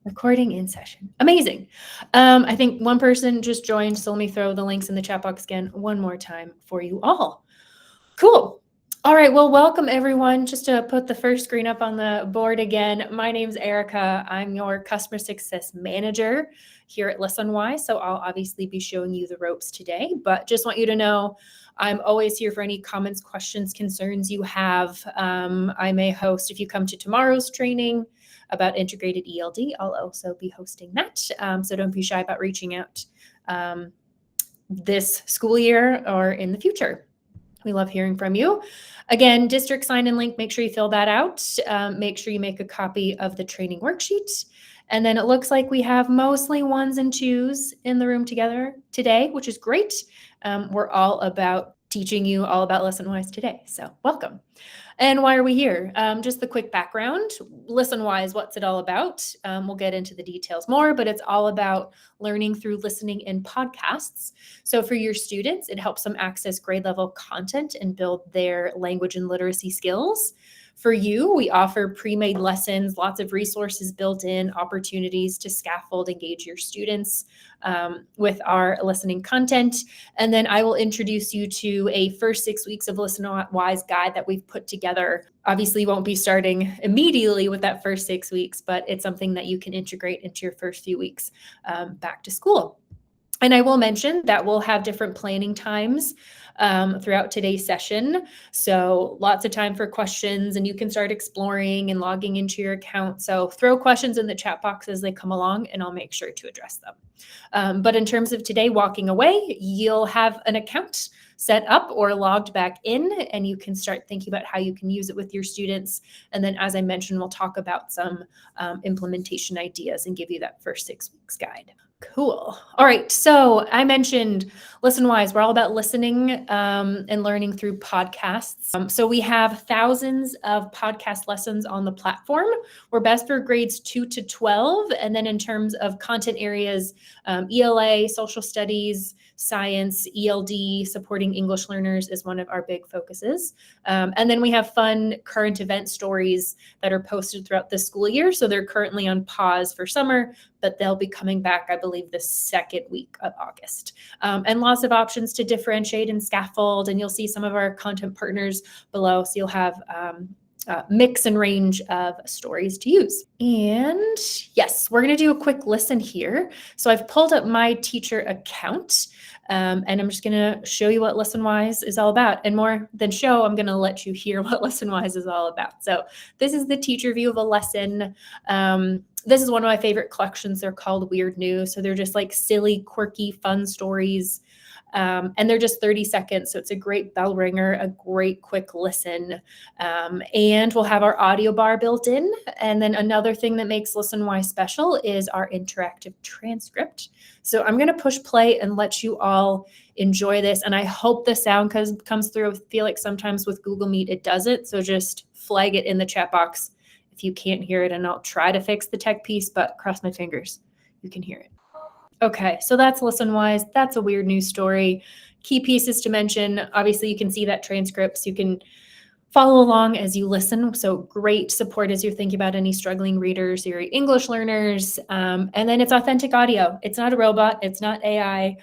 Recording in session. Amazing. I think one person just joined, so let me throw the links in the chat box again one more time for you all. Cool. All right, well, welcome everyone. Just to put the first screen up on the board again, my name's Erica. I'm your Customer Success Manager here at Listenwise, so I'll obviously be showing you the ropes today, but just want you to know I'm always here for any comments, questions, concerns you have. I may host, if you come to tomorrow's training about integrated ELD, I'll also be hosting that, so don't be shy about reaching out this school year or in the future. We love hearing from you. Again, district sign-in link, make sure you fill that out. Make sure you make a copy of the training worksheet. And then it looks like we have mostly ones and twos in the room together today, which is great. We're all about teaching you all about Listenwise today, so welcome. And why are we here? Just the quick background. Listenwise, what's it all about? We'll get into the details more, but it's all about learning through listening in podcasts. So for your students, it helps them access grade level content and build their language and literacy skills. For you, we offer pre-made lessons, lots of resources built in, opportunities to scaffold, engage your students with our listening content. And then I will introduce you to a first 6 weeks of Listenwise guide that we've put together. Obviously, you won't be starting immediately with that first 6 weeks, but it's something that you can integrate into your first few weeks back to school. And I will mention that we'll have different planning times throughout today's session. So lots of time for questions, and you can start exploring and logging into your account. So throw questions in the chat box as they come along, and I'll make sure to address them. But in terms of today, walking away, you'll have an account set up or logged back in, and you can start thinking about how you can use it with your students. And then, as I mentioned, we'll talk about some implementation ideas and give you that first 6 weeks guide. Cool. All right. So I mentioned Listenwise. We're all about listening and learning through podcasts. So we have thousands of podcast lessons on the platform. We're best for grades 2 to 12. And then in terms of content areas, ELA, social studies, science, ELD, supporting English learners is one of our big focuses. And then we have fun current event stories that are posted throughout the school year. So they're currently on pause for summer, but they'll be coming back, I believe, the second week of August. And lots of options to differentiate and scaffold. And you'll see some of our content partners below. So you'll have mix and range of stories to use. And yes, we're going to do a quick listen here. So I've pulled up my teacher account. And I'm just going to show you what Listenwise is all about. And more than show, I'm going to let you hear what Listenwise is all about. So this is the teacher view of a lesson. This is one of my favorite collections. They're called Weird News. So they're just like silly, quirky, fun stories. And they're just 30 seconds. So it's a great bell ringer, a great quick listen. And we'll have our audio bar built in. And then another thing that makes Listenwise special is our interactive transcript. So I'm going to push play and let you all enjoy this. And I hope the sound comes through. I feel like sometimes with Google Meet, it doesn't. So just flag it in the chat box if you can't hear it, and I'll try to fix the tech piece, but cross my fingers, you can hear it. Okay, so that's Listenwise. That's a weird news story. Key pieces to mention. Obviously, you can see that transcript, so you can follow along as you listen. So great support as you're thinking about any struggling readers, your English learners. And then it's authentic audio. It's not a robot. It's not AI.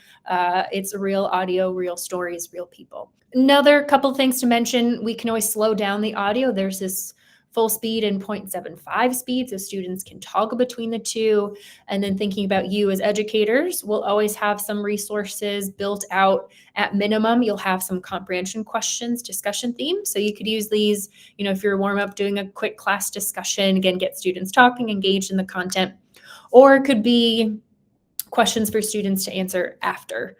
It's real audio, real stories, real people. Another couple of things to mention. We can always slow down the audio. There's this full speed and 0.75 speed, so students can toggle between the two. And then thinking about you as educators, we'll always have some resources built out. At minimum, you'll have some comprehension questions, discussion themes. So you could use these, if you're warm up doing a quick class discussion, again, get students talking, engaged in the content. Or it could be questions for students to answer after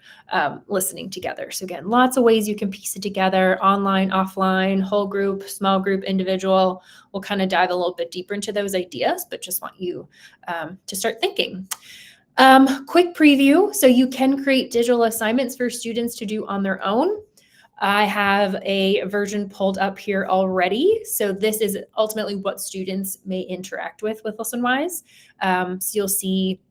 listening together. So again, lots of ways you can piece it together: online, offline, whole group, small group, individual. We'll kind of dive a little bit deeper into those ideas, but just want you to start thinking. Quick preview. So you can create digital assignments for students to do on their own. I have a version pulled up here already. So this is ultimately what students may interact with Listenwise. So you'll see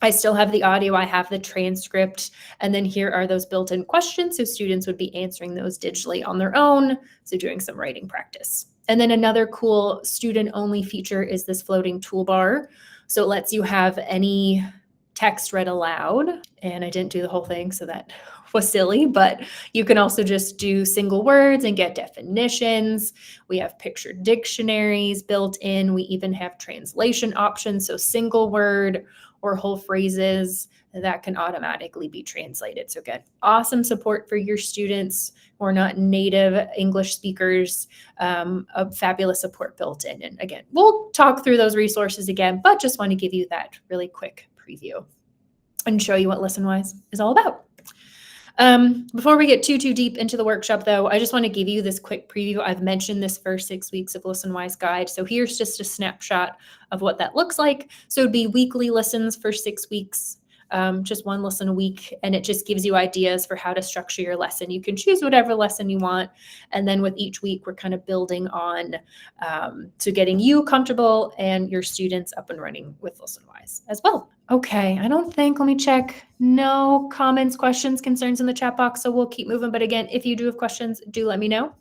I still have the audio, I have the transcript, and then here are those built-in questions. So students would be answering those digitally on their own, so doing some writing practice. And then another cool student-only feature is this floating toolbar. So it lets you have any text read aloud. And I didn't do the whole thing, so that was silly, but you can also just do single words and get definitions. We have picture dictionaries built in. We even have translation options, so single word or whole phrases that can automatically be translated. So again, awesome support for your students who are not native English speakers, a fabulous support built in. And again, we'll talk through those resources again, but just want to give you that really quick preview and show you what Listenwise is all about. Before we get too deep into the workshop, though, I just want to give you this quick preview. I've mentioned this first 6 weeks of Listenwise guide. So here's just a snapshot of what that looks like. So it'd be weekly listens for 6 weeks, just one listen a week, and it just gives you ideas for how to structure your lesson. You can choose whatever lesson you want, and then with each week, we're kind of building on to getting you comfortable and your students up and running with Listenwise as well. Okay, I don't think, let me check. No comments, questions, concerns in the chat box, so we'll keep moving. But again, if you do have questions, do let me know.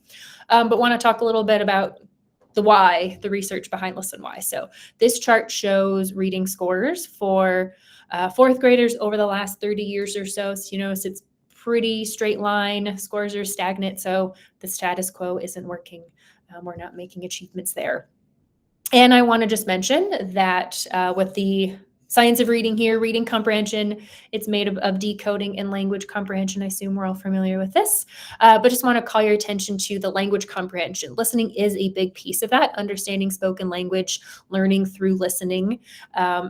But want to talk a little bit about the why, the research behind Listenwise. So this chart shows reading scores for fourth graders over the last 30 years or so. So you notice it's pretty straight line. Scores are stagnant, so the status quo isn't working. We're not making achievements there. And I want to just mention that with the science of reading here, reading comprehension, it's made of decoding and language comprehension. I assume we're all familiar with this, but just want to call your attention to the language comprehension. Listening is a big piece of that, understanding spoken language, learning through listening.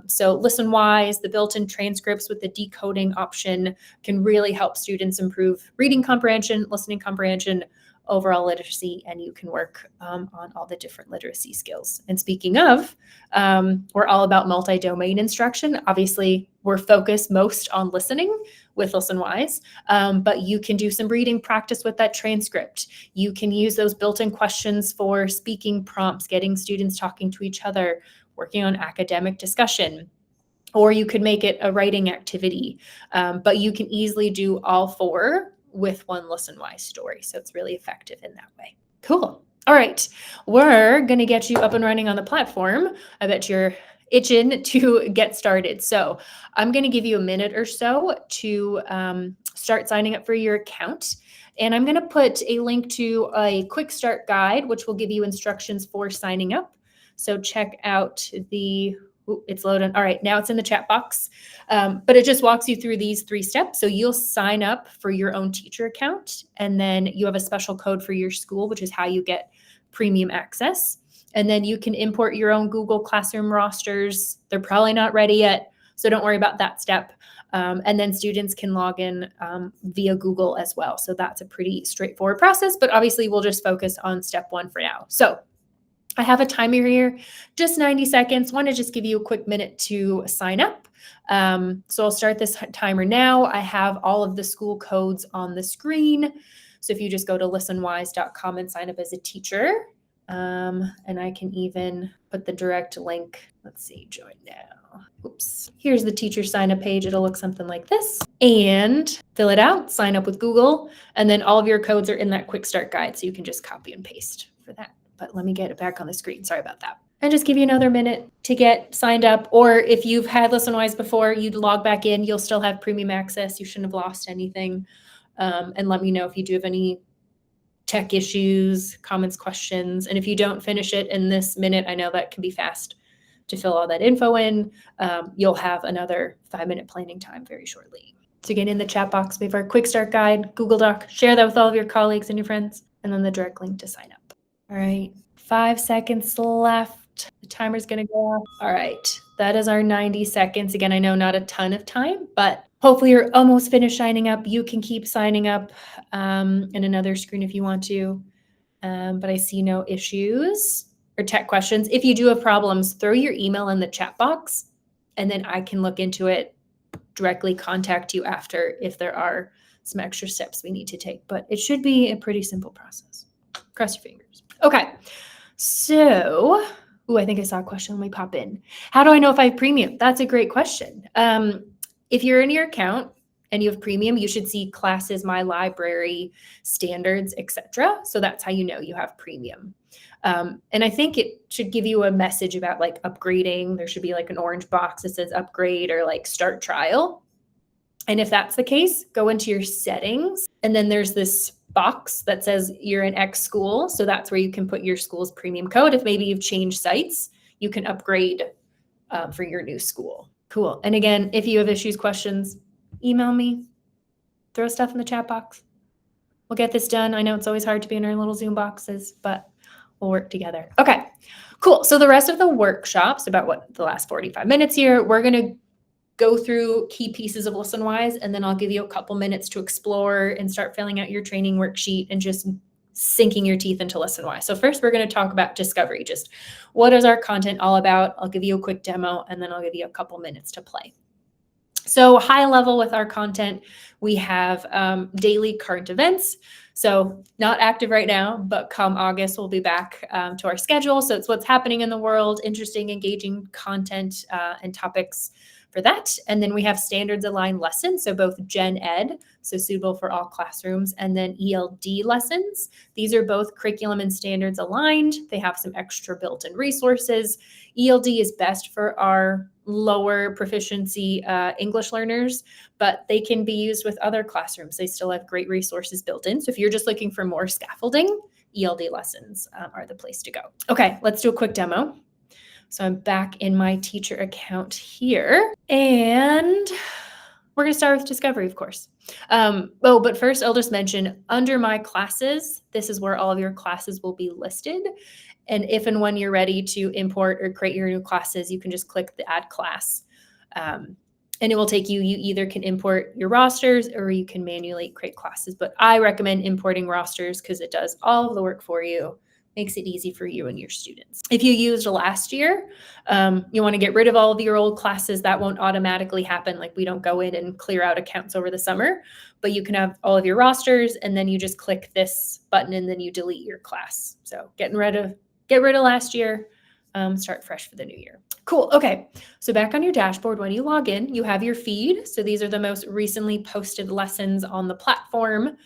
So Listenwise, the built-in transcripts with the decoding option can really help students improve reading comprehension, listening comprehension, overall literacy, and you can work on all the different literacy skills. And speaking of, we're all about multi-domain instruction. Obviously, we're focused most on listening with Listenwise, but you can do some reading practice with that transcript. You can use those built-in questions for speaking prompts, getting students talking to each other, working on academic discussion. Or you could make it a writing activity, but you can easily do all four with one Listenwise story. So it's really effective in that way. Cool. All right. We're going to get you up and running on the platform. I bet you're itching to get started. So I'm going to give you a minute or so to start signing up for your account. And I'm going to put a link to a quick start guide, which will give you instructions for signing up. So check out the it's loading. All right, now it's in the chat box, but it just walks you through these 3 steps. So you'll sign up for your own teacher account, and then you have a special code for your school, which is how you get premium access. And then you can import your own Google Classroom rosters. They're probably not ready yet, so don't worry about that step. And then students can log in via Google as well. So that's a pretty straightforward process, but obviously we'll just focus on step 1 for now. So I have a timer here, just 90 seconds. Want to just give you a quick minute to sign up. So I'll start this timer now. I have all of the school codes on the screen. So if you just go to listenwise.com and sign up as a teacher, and I can even put the direct link. Let's see, join now. Oops. Here's the teacher sign up page. It'll look something like this. And fill it out, sign up with Google, and then all of your codes are in that quick start guide. So you can just copy and paste for that. But let me get it back on the screen. Sorry about that. And just give you another minute to get signed up. Or if you've had Listenwise before, you'd log back in, you'll still have premium access. You shouldn't have lost anything. And let me know if you do have any tech issues, comments, questions. And if you don't finish it in this minute, I know that can be fast to fill all that info in. You'll have another 5-minute planning time very shortly. So again, in the chat box, we have our quick start guide, Google Doc. Share that with all of your colleagues and your friends, and then the direct link to sign up. All right, 5 seconds left. The timer's going to go off. All right, that is our 90 seconds. Again, I know not a ton of time, but hopefully you're almost finished signing up. You can keep signing up in another screen if you want to, but I see no issues or tech questions. If you do have problems, throw your email in the chat box, and then I can look into it, directly contact you after if there are some extra steps we need to take. But it should be a pretty simple process. Cross your fingers. Okay, so, I think I saw a question. Let me pop in. How do I know if I have premium? That's a great question. If you're in your account and you have premium, you should see classes, my library, standards, etc. So that's how you know you have premium. And I think it should give you a message about like upgrading. There should be like an orange box that says upgrade or like start trial. And if that's the case, go into your settings. And then there's this box that says you're in X school. So that's where you can put your school's premium code. If maybe you've changed sites, you can upgrade for your new school. Cool. And again, if you have issues, questions, email me, throw stuff in the chat box. We'll get this done. I know it's always hard to be in our little Zoom boxes, but we'll work together. Okay, cool. So the rest of the workshop's about the last 45 minutes here, we're going to go through key pieces of Listenwise, and then I'll give you a couple minutes to explore and start filling out your training worksheet and just sinking your teeth into Listenwise. So first, we're going to talk about discovery. Just what is our content all about? I'll give you a quick demo, and then I'll give you a couple minutes to play. So high level with our content, we have daily current events. So not active right now, but come August, we'll be back to our schedule. So it's what's happening in the world, interesting, engaging content and topics for that. And then we have standards aligned lessons. So both Gen Ed, so suitable for all classrooms, and then ELD lessons. These are both curriculum and standards aligned. They have some extra built-in resources. ELD is best for our lower proficiency English learners, but they can be used with other classrooms. They still have great resources built in. So if you're just looking for more scaffolding, ELD lessons are the place to go. Okay, let's do a quick demo. So I'm back in my teacher account here, and we're going to start with discovery, of course. But first I'll just mention under my classes, this is where all of your classes will be listed. And if and when you're ready to import or create your new classes, you can just click the add class. And it will take you either can import your rosters or you can manually create classes. But I recommend importing rosters because it does all of the work for you, makes it easy for you and your students. If you used last year, you want to get rid of all of your old classes. That won't automatically happen. Like we don't go in and clear out accounts over the summer, but you can have all of your rosters and then you just click this button and then you delete your class. So get rid of last year, start fresh for the new year. Cool. Okay. So back on your dashboard, when you log in, you have your feed. So these are the most recently posted lessons on the platform.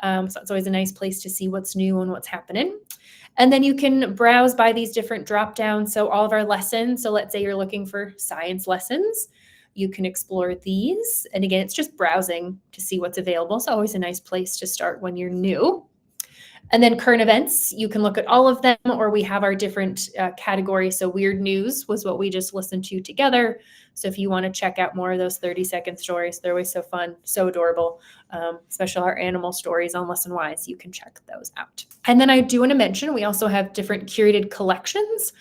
So it's always a nice place to see what's new and what's happening. And then you can browse by these different drop downs. So all of our lessons. So let's say you're looking for science lessons. You can explore these. And again, it's just browsing to see what's available. It's always a nice place to start when you're new. And then current events, you can look at all of them, or we have our different categories. So weird news was what we just listened to together. So if you want to check out more of those 30-second stories, they're always so fun, so adorable, especially our animal stories on Listenwise, you can check those out. And then I do want to mention, we also have different curated collections.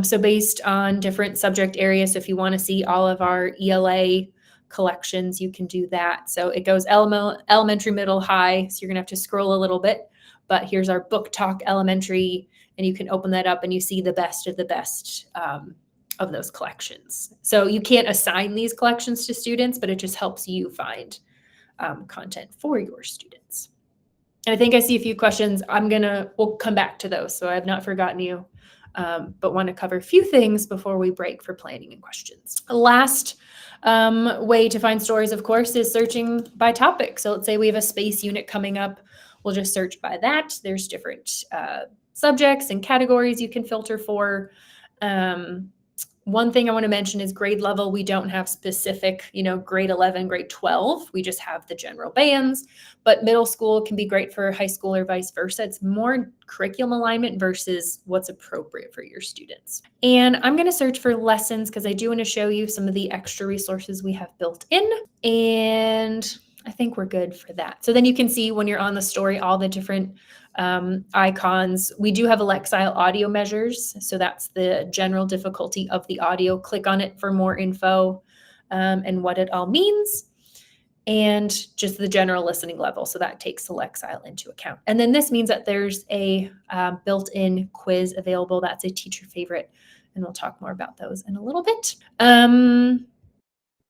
So based on different subject areas, so if you want to see all of our ELA collections, you can do that. So it goes elementary, middle, high. So you're going to have to scroll a little bit. But here's our book talk elementary, and you can open that up and you see the best of the best of those collections. So you can't assign these collections to students, but it just helps you find content for your students. And I think I see a few questions. We'll come back to those. So I have not forgotten you, but want to cover a few things before we break for planning and questions. Last way to find stories, of course, is searching by topic. So let's say we have a space unit coming up. We'll just search by that. There's different subjects and categories you can filter for. One thing I want to mention is grade level. We don't have specific, grade 11, grade 12. We just have the general bands, but middle school can be great for high school or vice versa. It's more curriculum alignment versus what's appropriate for your students. And I'm going to search for lessons because I do want to show you some of the extra resources we have built in. And I think we're good for that. So then you can see when you're on the story, all the different icons. We do have Alexile audio measures. So that's the general difficulty of the audio. Click on it for more info and what it all means. And just the general listening level. So that takes Alexile into account. And then this means that there's a built-in quiz available. That's a teacher favorite. And we'll talk more about those in a little bit.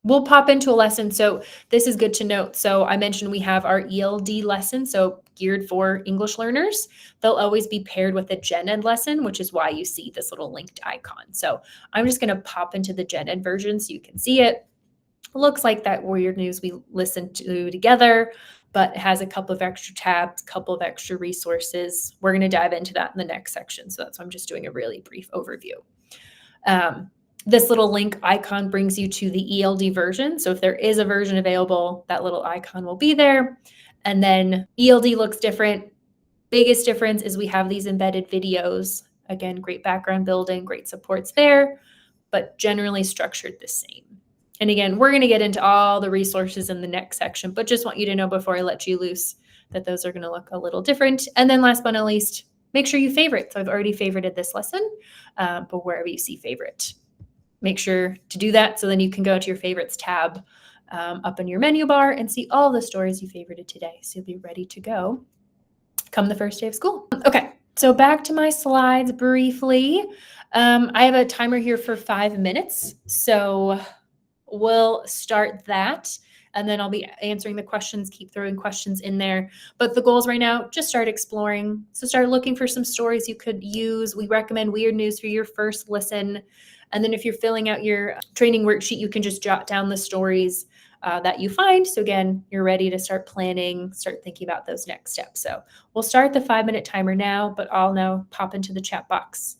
We'll pop into a lesson. So this is good to note. So I mentioned we have our ELD lesson, so geared for English learners. They'll always be paired with a Gen Ed lesson, which is why you see this little linked icon. So I'm just going to pop into the Gen Ed version so you can see it. looks like that weird news we listened to together, but has a couple of extra tabs, a couple of extra resources. We're going to dive into that in the next section. So that's why I'm just doing a really brief overview. This little link icon brings you to the ELD version. So if there is a version available, that little icon will be there. And then ELD looks different. Biggest difference is we have these embedded videos. Again, great background building, great supports there, but generally structured the same. And again, we're going to get into all the resources in the next section, but just want you to know before I let you loose that those are going to look a little different. And then last but not least, make sure you favorite. So I've already favorited this lesson, but wherever you see favorite, make sure to do that. So then you can go to your favorites tab up in your menu bar and see all the stories you favorited today. So you'll be ready to go come the first day of school. Okay, so back to my slides briefly. I have a timer here for 5 minutes. So we'll start that. And then I'll be answering the questions, keep throwing questions in there. But the goals right now, just start exploring. So start looking for some stories you could use. We recommend weird news for your first listen. And then if you're filling out your training worksheet, you can just jot down the stories that you find. So again, you're ready to start planning, start thinking about those next steps. So we'll start the 5-minute timer now, but I'll now pop into the chat box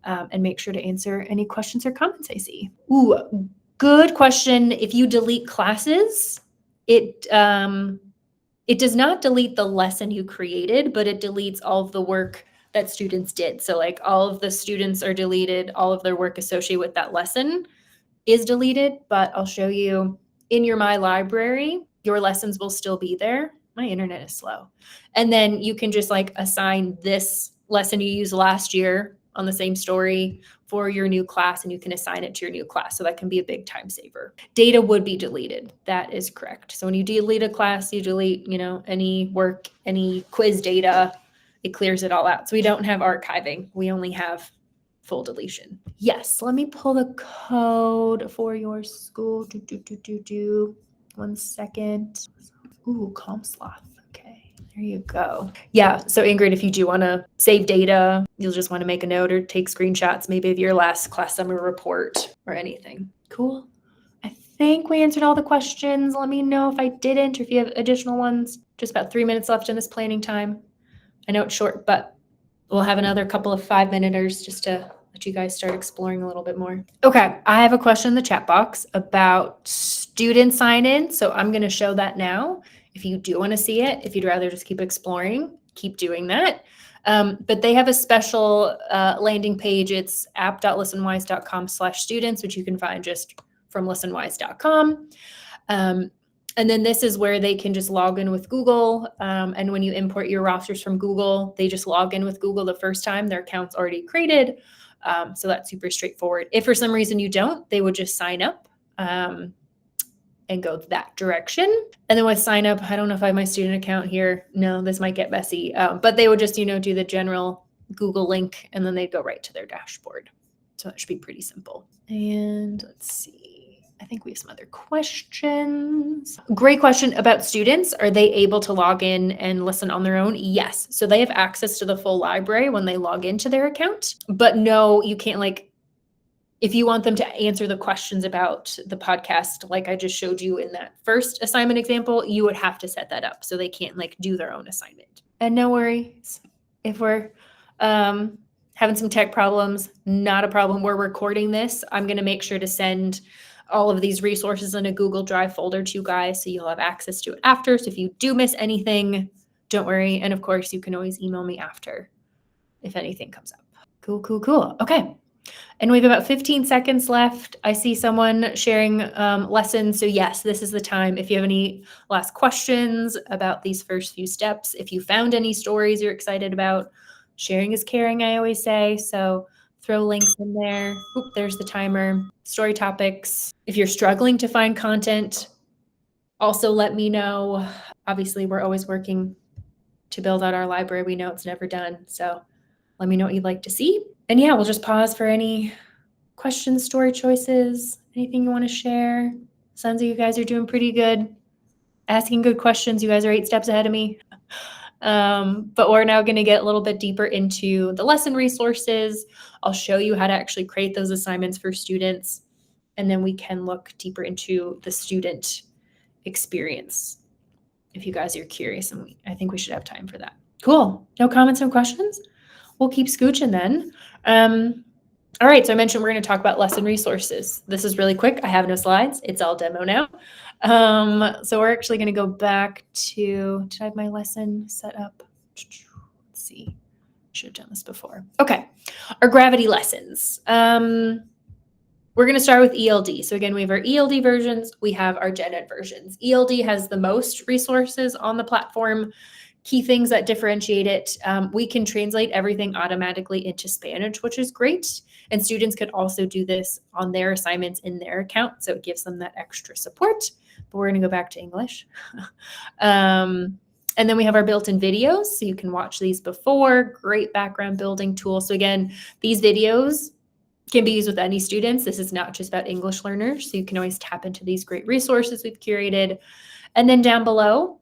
and make sure to answer any questions or comments I see. Ooh, good question. If you delete classes, it does not delete the lesson you created, but it deletes all of the work that students did. So like all of the students are deleted, all of their work associated with that lesson is deleted, but I'll show you in your My Library, your lessons will still be there. My internet is slow. And then you can just like assign this lesson you used last year on the same story for your new class, and you can assign it to your new class. So that can be a big time saver. Data would be deleted. That is correct. So when you delete a class, you delete, any work, any quiz data, it clears it all out. So we don't have archiving. We only have full deletion. Yes, let me pull the code for your school. 1 second. Ooh, calm sloth. Okay, there you go. Yeah, so Ingrid, if you do want to save data, you'll just want to make a note or take screenshots maybe of your last class summer report or anything. Cool. I think we answered all the questions. Let me know if I didn't or if you have additional ones. Just about 3 minutes left in this planning time. I know it's short, but we'll have another couple of 5-minuters just to let you guys start exploring a little bit more. Okay, I have a question in the chat box about student sign-in. So I'm going to show that now. If you do want to see it, if you'd rather just keep exploring, keep doing that. But they have a special landing page. It's app.listenwise.com/students, which you can find just from listenwise.com. And then this is where they can just log in with Google. And when you import your rosters from Google, they just log in with Google the first time. Their account's already created. So that's super straightforward. If for some reason you don't, they would just sign up and go that direction. And then with sign up, I don't know if I have my student account here. No, this might get messy. But they would just, do the general Google link, and then they'd go right to their dashboard. So that should be pretty simple. And let's see. I think we have some other questions. Great question about students. Are they able to log in and listen on their own? Yes. So they have access to the full library when they log into their account. But no, you can't if you want them to answer the questions about the podcast, like I just showed you in that first assignment example, you would have to set that up so they can't do their own assignment. And no worries if we're having some tech problems, not a problem. We're recording this. I'm going to make sure to send all of these resources in a Google Drive folder to you guys, so you'll have access to it after. So if you do miss anything, don't worry. And of course, you can always email me after if anything comes up. Cool. Okay. And we have about 15 seconds left. I see someone sharing lessons. So yes, this is the time. If you have any last questions about these first few steps, if you found any stories you're excited about, sharing is caring, I always say. So throw links in there. Oop, there's the timer. Story topics. If you're struggling to find content, also let me know. Obviously, we're always working to build out our library. We know it's never done. So let me know what you'd like to see. And yeah, we'll just pause for any questions, story choices, anything you want to share. Sounds like you guys are doing pretty good. Asking good questions. You guys are 8 steps ahead of me. But we're now going to get a little bit deeper into the lesson resources. I'll show you how to actually create those assignments for students. and then we can look deeper into the student experience if you guys are curious, and I think we should have time for that. Cool. No comments, no questions? We'll keep scooching then. All right, so I mentioned we're going to talk about lesson resources. This is really quick. I have no slides. It's all demo now. So we're actually going to go back to, did I have my lesson set up? Let's see. Should have done this before. Okay, our gravity lessons. We're going to start with ELD. So again, we have our ELD versions. We have our gen ed versions. ELD has the most resources on the platform. Key things that differentiate it. We can translate everything automatically into Spanish, which is great. And students could also do this on their assignments in their account. So it gives them that extra support. But we're going to go back to English. And then we have our built-in videos. So you can watch these before. Great background building tool. So again, these videos can be used with any students. This is not just about English learners. So you can always tap into these great resources we've curated. And then down below,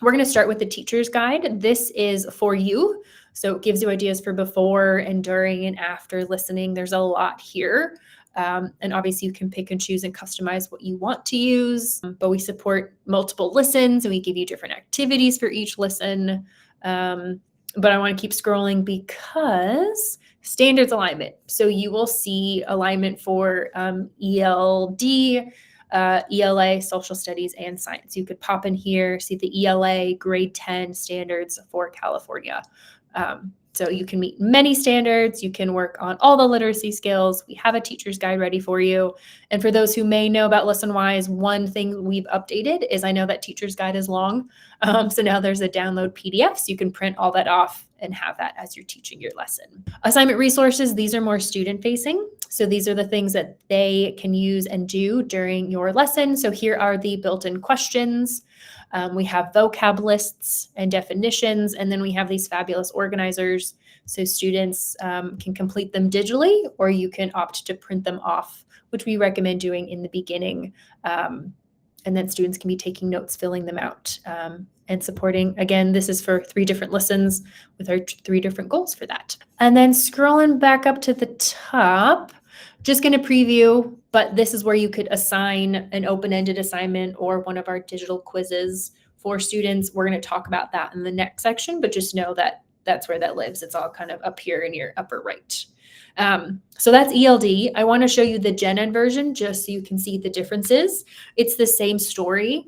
we're going to start with the teacher's guide. This is for you. So it gives you ideas for before and during and after listening. There's a lot here. And obviously you can pick and choose and customize what you want to use, but we support multiple listens and we give you different activities for each listen. But I want to keep scrolling because standards alignment. So you will see alignment for ELD, ELA, social studies, and science. You could pop in here, see the ELA grade 10 standards for California. So you can meet many standards. You can work on all the literacy skills. We have a teacher's guide ready for you. And for those who may know about Listenwise, one thing we've updated is I know that teacher's guide is long. So now there's a download PDF, so you can print all that off and have that as you're teaching your lesson. Assignment resources, these are more student facing. So these are the things that they can use and do during your lesson. So here are the built-in questions. We have vocab lists and definitions, and then we have these fabulous organizers. So students can complete them digitally, or you can opt to print them off, which we recommend doing in the beginning. And then students can be taking notes, filling them out, and supporting. Again, this is for 3 different lessons with our 3 different goals for that. And then scrolling back up to the top, just going to preview, but this is where you could assign an open-ended assignment or one of our digital quizzes for students. We're going to talk about that in the next section, but just know that that's where that lives. It's all kind of up here in your upper right. So that's ELD. I want to show you the gen ed version just so you can see the differences. It's the same story.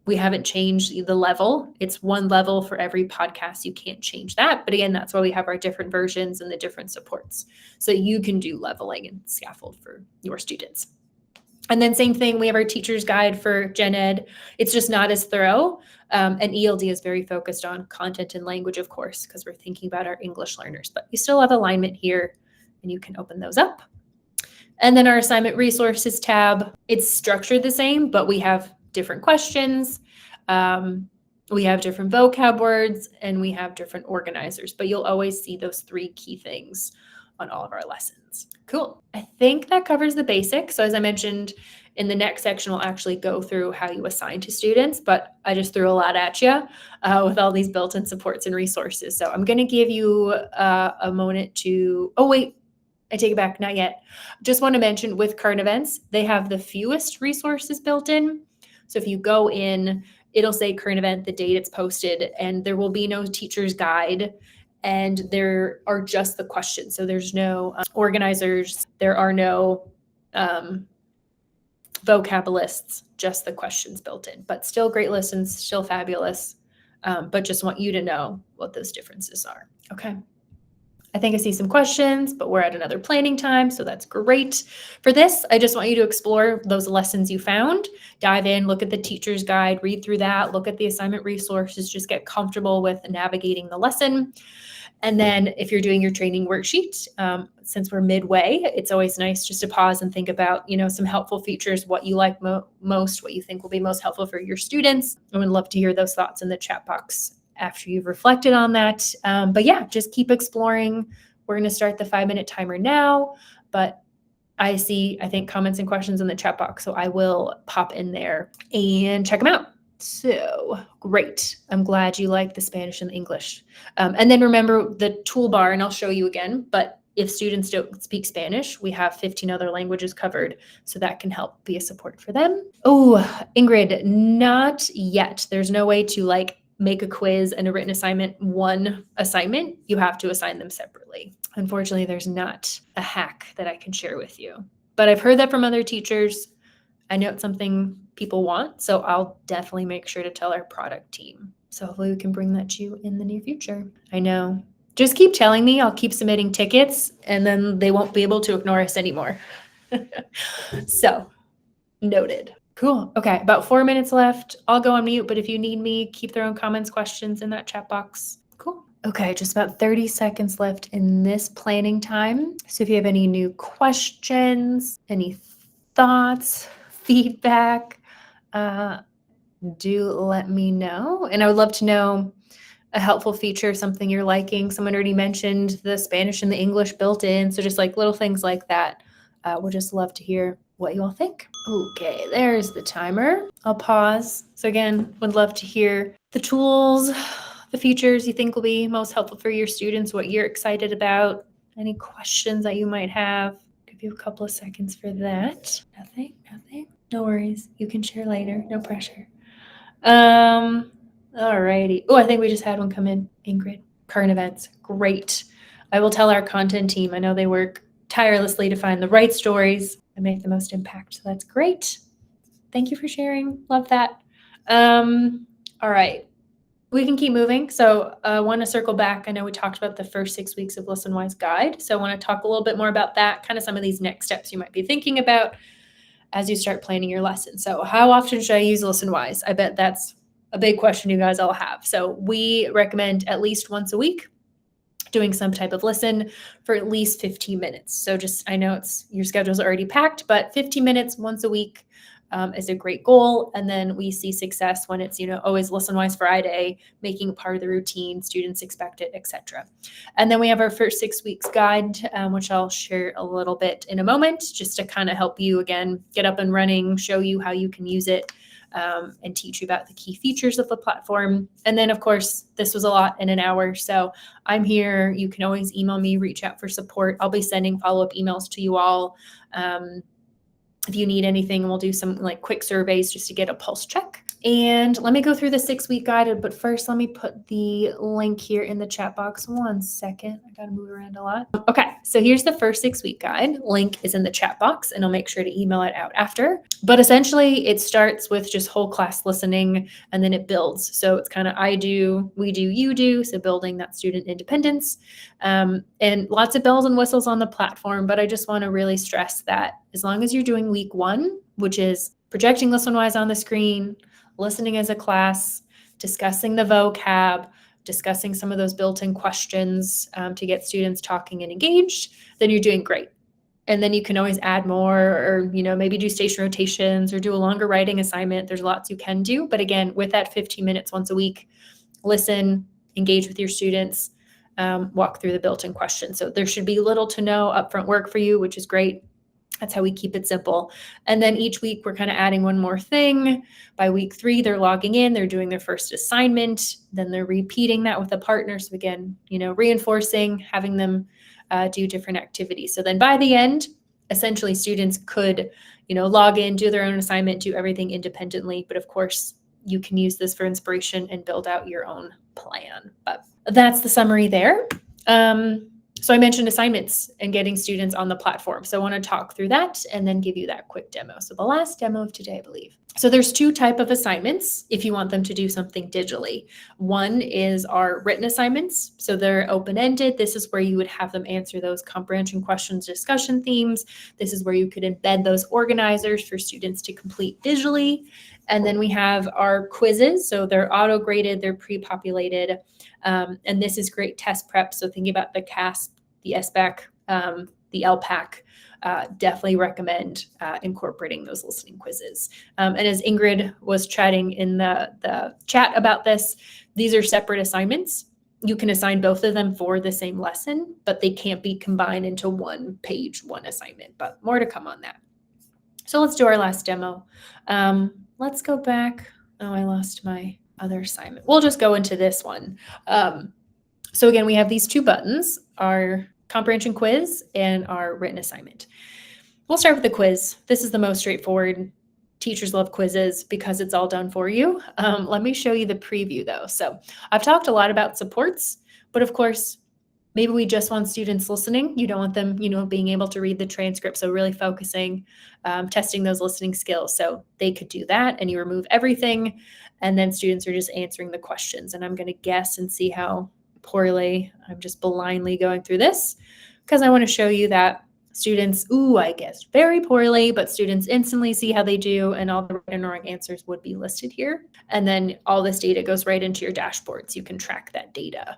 We haven't changed the level. It's 1 level for every podcast. You can't change that. But again, that's why we have our different versions and the different supports. So you can do leveling and scaffold for your students. And then same thing, we have our teacher's guide for gen ed. It's just not as thorough. And ELD is very focused on content and language, of course, because we're thinking about our English learners. But you still have alignment here, and you can open those up. And then our assignment resources tab, it's structured the same, but we have different questions. We have different vocab words, and we have different organizers, but you'll always see those 3 key things on all of our lessons. Cool. I think that covers the basics. So as I mentioned, in the next section, we'll actually go through how you assign to students, but I just threw a lot at you with all these built-in supports and resources. So I'm going to give you a moment to, oh wait, I take it back, not yet. Just want to mention with current events, they have the fewest resources built in. So if you go in, it'll say current event, the date it's posted, and there will be no teacher's guide, and there are just the questions. So there's no organizers, there are no vocab lists, just the questions built in, but still great lessons, still fabulous, but just want you to know what those differences are. Okay. I think I see some questions, but we're at another planning time, so that's great. For this, I just want you to explore those lessons you found, dive in, look at the teacher's guide, read through that, look at the assignment resources, just get comfortable with navigating the lesson. And then if you're doing your training worksheet, since we're midway, it's always nice just to pause and think about, some helpful features, what you like most, what you think will be most helpful for your students. I would love to hear those thoughts in the chat box after you've reflected on that. But yeah, just keep exploring. We're going to start the 5-minute timer now, but I think comments and questions in the chat box. So I will pop in there and check them out. So great. I'm glad you like the Spanish and the English. And then remember the toolbar, and I'll show you again, but if students don't speak Spanish, we have 15 other languages covered, so that can help be a support for them. Oh, Ingrid, not yet. There's no way to like make a quiz and a written assignment one assignment. You have to assign them separately. Unfortunately, there's not a hack that I can share with you, but I've heard that from other teachers. I know it's something people want, so I'll definitely make sure to tell our product team. So hopefully we can bring that to you in the near future. I know. Just keep telling me. I'll keep submitting tickets, and then they won't be able to ignore us anymore. So, noted. Cool. Okay, about 4 minutes left. I'll go on mute, but if you need me, keep throwing comments, questions in that chat box. Cool. Okay, just about 30 seconds left in this planning time. So if you have any new questions, any thoughts, feedback, do let me know. And I would love to know a helpful feature, something you're liking. Someone already mentioned the Spanish and the English built in. So just like little things like that. We'll just love to hear what you all think. Okay, there's the timer. I'll pause. So again, would love to hear the tools, the features you think will be most helpful for your students, what you're excited about, any questions that you might have. Give you a couple of seconds for that. Nothing. No worries. You can share later. No pressure. Alrighty. Oh, I think we just had one come in. Ingrid, current events. Great. I will tell our content team. I know they work tirelessly to find the right stories and make the most impact. So that's great. Thank you for sharing. Love that. All right. We can keep moving. So I want to circle back. I know we talked about the first 6 weeks of Listenwise guide. So I want to talk a little bit more about that, kind of some of these next steps you might be thinking about as you start planning your lesson. So how often should I use Listenwise? I bet that's a big question you guys all have. So we recommend at least once a week doing some type of listen for at least 15 minutes. So just, I know your schedule's already packed, but 15 minutes once a week is a great goal. And then we see success when it's, always Listenwise Friday, making a part of the routine, students expect it, etc. And then we have our first 6 weeks guide, which I'll share a little bit in a moment, just to kind of help you, again, get up and running, show you how you can use it, and teach you about the key features of the platform. And then, of course, this was a lot in an hour. So I'm here. You can always email me, reach out for support. I'll be sending follow-up emails to you all. If you need anything, we'll do some like quick surveys just to get a pulse check. And let me go through the 6-week guide, but first let me put the link here in the chat box. 1 second, I gotta move around a lot. Okay, so here's the first 6-week guide. Link is in the chat box and I'll make sure to email it out after. But essentially it starts with just whole class listening and then it builds. So it's kind of I do, we do, you do. So building that student independence, and lots of bells and whistles on the platform. But I just wanna really stress that as long as you're doing week 1, which is projecting Listenwise on the screen, listening as a class, discussing the vocab, discussing some of those built-in questions to get students talking and engaged, then you're doing great. And then you can always add more or, maybe do station rotations or do a longer writing assignment. There's lots you can do. But again, with that 15 minutes once a week, listen, engage with your students, walk through the built-in questions. So there should be little to no upfront work for you, which is great. That's how we keep it simple. And then each week we're kind of adding one more thing. By week 3, they're logging in, they're doing their first assignment, then they're repeating that with a partner. So again, reinforcing, having them do different activities. So then by the end, essentially students could, log in, do their own assignment, do everything independently. But of course, you can use this for inspiration and build out your own plan. But that's the summary there. So I mentioned assignments and getting students on the platform. So I want to talk through that and then give you that quick demo. So the last demo of today, I believe. So there's 2 types of assignments if you want them to do something digitally. One is our written assignments. So they're open-ended. This is where you would have them answer those comprehension questions, discussion themes. This is where you could embed those organizers for students to complete digitally. And then we have our quizzes. So they're auto-graded, they're pre-populated. And this is great test prep. So thinking about the CASP, the SBAC, the LPAC, definitely recommend incorporating those listening quizzes. And as Ingrid was chatting in the chat about this, these are separate assignments. You can assign both of them for the same lesson, but they can't be combined into one page, one assignment, but more to come on that. So let's do our last demo. Let's go back. Oh, I lost my other assignment. We'll just go into this one. So again, we have these 2 buttons, our comprehension quiz and our written assignment. We'll start with the quiz. This is the most straightforward. Teachers love quizzes because it's all done for you. Let me show you the preview though. So I've talked a lot about supports, but of course, maybe we just want students listening. You don't want them, being able to read the transcript. So really focusing, testing those listening skills. So they could do that and you remove everything. And then students are just answering the questions. And I'm going to guess and see how poorly I'm just blindly going through this because I want to show you that students, I guess very poorly, but students instantly see how they do and all the right and wrong answers would be listed here. And then all this data goes right into your dashboard so you can track that data.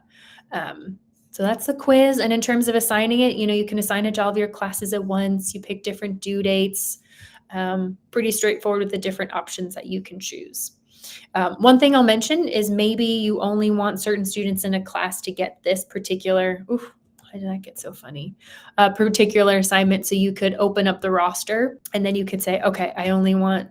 So that's the quiz. And in terms of assigning it, you can assign it to all of your classes at once. You pick different due dates. Pretty straightforward with the different options that you can choose. One thing I'll mention is maybe you only want certain students in a class to get this particular, why did that get so funny? Particular assignment. So you could open up the roster and then you could say, okay, I only want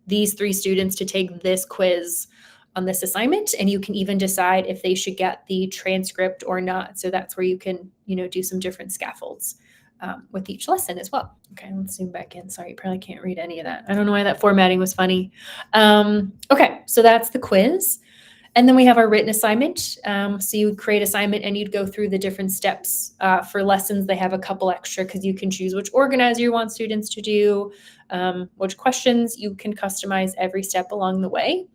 these 3 students to take this quiz on this assignment. And you can even decide if they should get the transcript or not. So that's where you can, do some different scaffolds with each lesson as well. Okay, let's zoom back in. Sorry, you probably can't read any of that. I don't know why that formatting was funny. Okay, so that's the quiz. And then we have our written assignment. So you would create assignment and you'd go through the different steps. For lessons, they have a couple extra because you can choose which organizer you want students to do, which questions. You can customize every step along the way.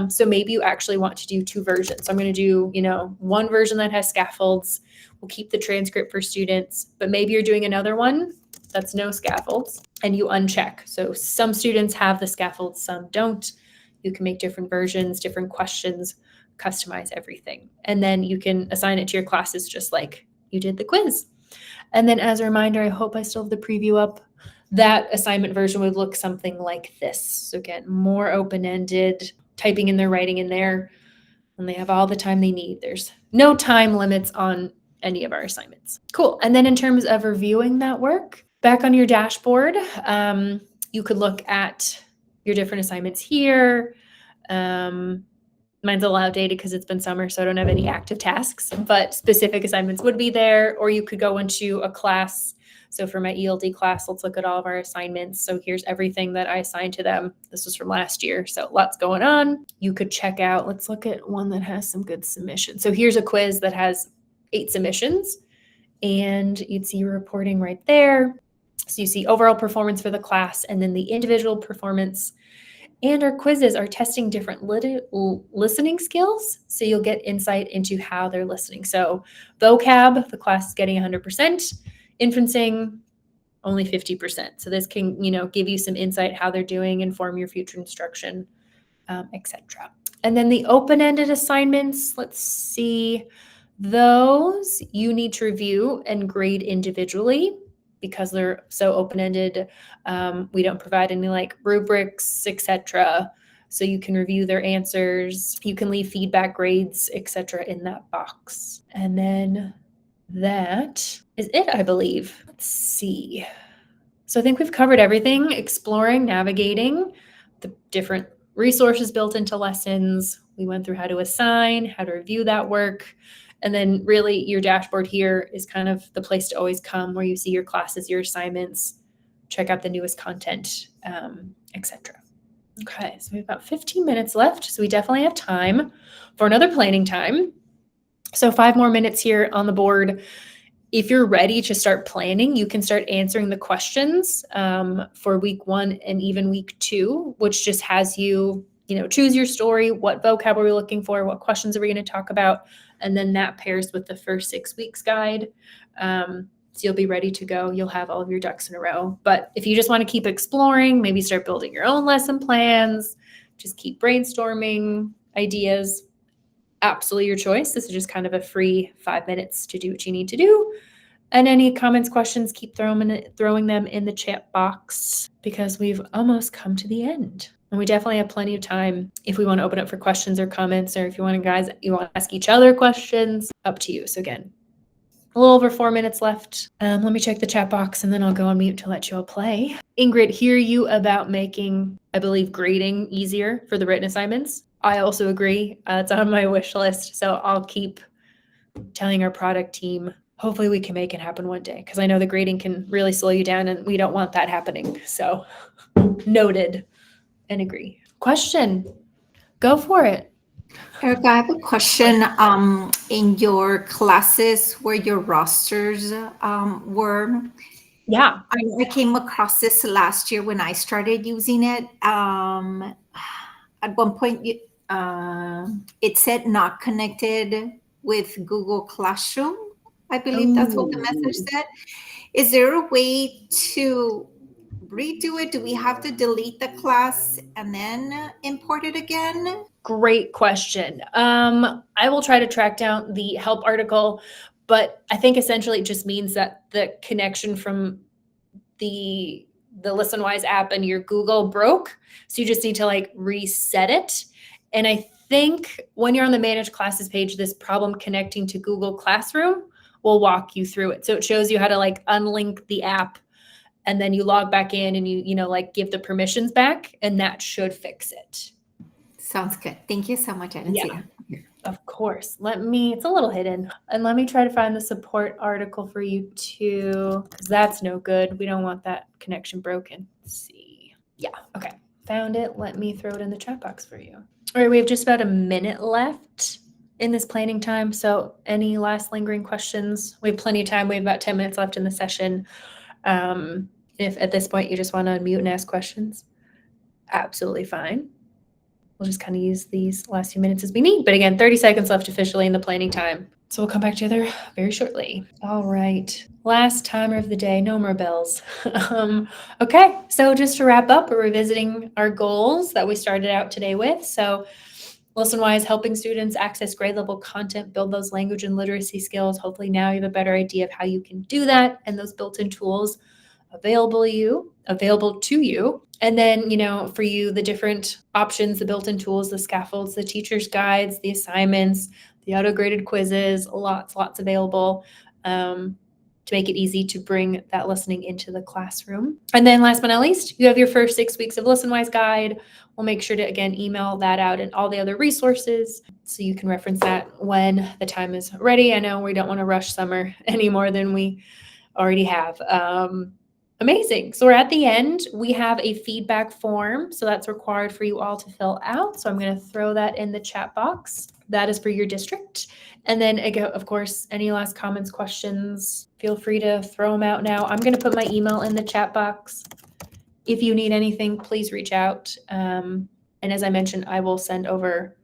So maybe you actually want to do 2 versions. So I'm going to do, one version that has scaffolds. We'll keep the transcript for students, but maybe you're doing another one that's no scaffolds and you uncheck. So some students have the scaffolds, some don't. You can make different versions, different questions, customize everything. And then you can assign it to your classes just like you did the quiz. And then as a reminder, I hope I still have the preview up. That assignment version would look something like this. So again, more open-ended, typing in their writing in there, and they have all the time they need. There's no time limits on any of our assignments. Cool. And then in terms of reviewing that work, back on your dashboard, you could look at your different assignments here. Mine's a lot outdated because it's been summer, so I don't have any active tasks, but specific assignments would be there, or you could go into a class. So for my ELD class, let's look at all of our assignments. So here's everything that I assigned to them. This was from last year, so lots going on. You could check out, let's look at one that has some good submissions. So here's a quiz that has 8 submissions, and you'd see reporting right there. So you see overall performance for the class and then the individual performance. And our quizzes are testing different listening skills. So you'll get insight into how they're listening. So vocab, the class is getting 100%. Inferencing, only 50%. So this can, give you some insight how they're doing, inform your future instruction, etc. And then the open-ended assignments, let's see. Those you need to review and grade individually because they're so open-ended. We don't provide any rubrics, etc. So you can review their answers. You can leave feedback, grades, etc. in that box. And then that is it, I believe. Let's see. So I think we've covered everything, exploring, navigating the different resources built into lessons. We went through how to assign, how to review that work. And then really your dashboard here is kind of the place to always come where you see your classes, your assignments, check out the newest content, etc. Okay, so we have about 15 minutes left. So we definitely have time for another planning time. So 5 more minutes here on the board. If you're ready to start planning, you can start answering the questions for week 1 and even week 2, which just has you, choose your story, what vocab are we looking for, what questions are we going to talk about, and then that pairs with the first 6 weeks guide. So you'll be ready to go. You'll have all of your ducks in a row. But if you just want to keep exploring, maybe start building your own lesson plans, just keep brainstorming ideas, absolutely your choice. This is just kind of a free 5 minutes to do what you need to do. And any comments, questions, keep throwing them in the chat box because we've almost come to the end. And we definitely have plenty of time if we want to open up for questions or comments, or if you want to ask each other questions, up to you. So again, a little over 4 minutes left. Let me check the chat box and then I'll go on mute to let you all play. Ingrid, hear you about making, I believe, grading easier for the written assignments. I also agree. It's on my wish list. So I'll keep telling our product team hopefully we can make it happen one day, because I know the grading can really slow you down and we don't want that happening. So noted and agree. Question. Go for it. Erica, I have a question. In your classes where your rosters were, Yeah. I came across this last year when I started using it. At one point, it said not connected with Google Classroom. I believe that's what the message Oh, said. Is there a way to redo it? Do we have to delete the class and then import it again? great question. I will try to track down the help article, but I think essentially it just means that the connection from the Listenwise app and your Google broke. So you just need to like reset it. And I think when you're on the manage classes page, this problem connecting to Google Classroom will walk you through it. So it shows you how to like unlink the app, and then you log back in and you know, like give the permissions back, and that should fix it. Sounds good. Thank you so much. I didn't see Yeah. that. Of course. It's a little hidden. And let me try to find the support article for you too, because that's no good. We don't want that connection broken. Let's see. Yeah. Okay. Found it. Let me throw it in the chat box for you. All right. We have just about a minute left in this planning time. So any last lingering questions? We have plenty of time. We have about 10 minutes left in the session. If at this point you just want to unmute and ask questions, absolutely fine. We'll just kind of use these last few minutes as we need. But again, 30 seconds left officially in the planning time. So we'll come back together very shortly. All right. Last timer of the day, no more bells. Okay, so just to wrap up, we're revisiting our goals that we started out today with. So Listenwise, helping students access grade level content, build those language and literacy skills. Hopefully now you have a better idea of how you can do that and those built-in tools available to you. And then, you know, for you, the different options, the built-in tools, the scaffolds, the teacher's guides, the assignments, the auto-graded quizzes, lots available to make it easy to bring that listening into the classroom. And then last but not least, you have your first 6 weeks of Listenwise guide. We'll make sure to, again, email that out and all the other resources so you can reference that when the time is ready. I know we don't want to rush summer any more than we already have. Amazing. So we're at the end. We have a feedback form. So that's required for you all to fill out. So I'm going to throw that in the chat box. That is for your district. And then, again, of course, any last comments, questions, feel free to throw them out now. I'm going to put my email in the chat box. If you need anything, please reach out. And as I mentioned, I will send over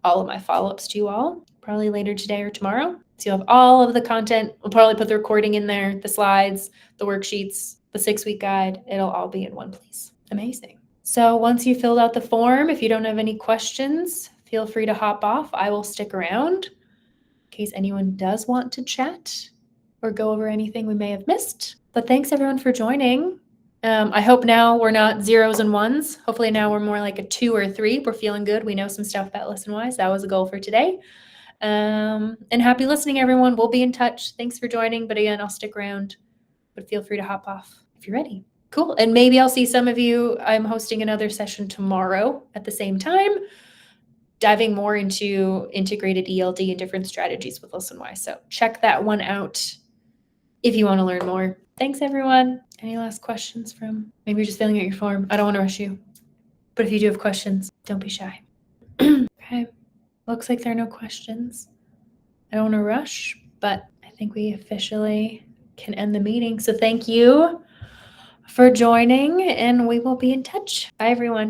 all of my follow-ups to you all, probably later today or tomorrow. So you'll have all of the content. We'll probably put the recording in there, the slides, the worksheets, the 6-week guide. It'll all be in one place. Amazing. So once you filled out the form, if you don't have any questions, feel free to hop off. I will stick around in case anyone does want to chat or go over anything we may have missed. But thanks everyone for joining. I hope now we're not zeros and ones. Hopefully now we're more like a 2 or 3. We're feeling good. We know some stuff about Listenwise. That was a goal for today. And happy listening, everyone. We'll be in touch. Thanks for joining. But again, I'll stick around. But feel free to hop off if you're ready. Cool. And maybe I'll see some of you. I'm hosting another session tomorrow at the same time, diving more into integrated ELD and different strategies with Listenwise. So check that one out if you want to learn more. Thanks, everyone. Any last questions from, maybe you're just filling out your form. I don't want to rush you. But if you do have questions, don't be shy. Okay. Looks like there are no questions. I don't want to rush, but I think we officially can end the meeting. So thank you for joining, and we will be in touch. Bye, everyone.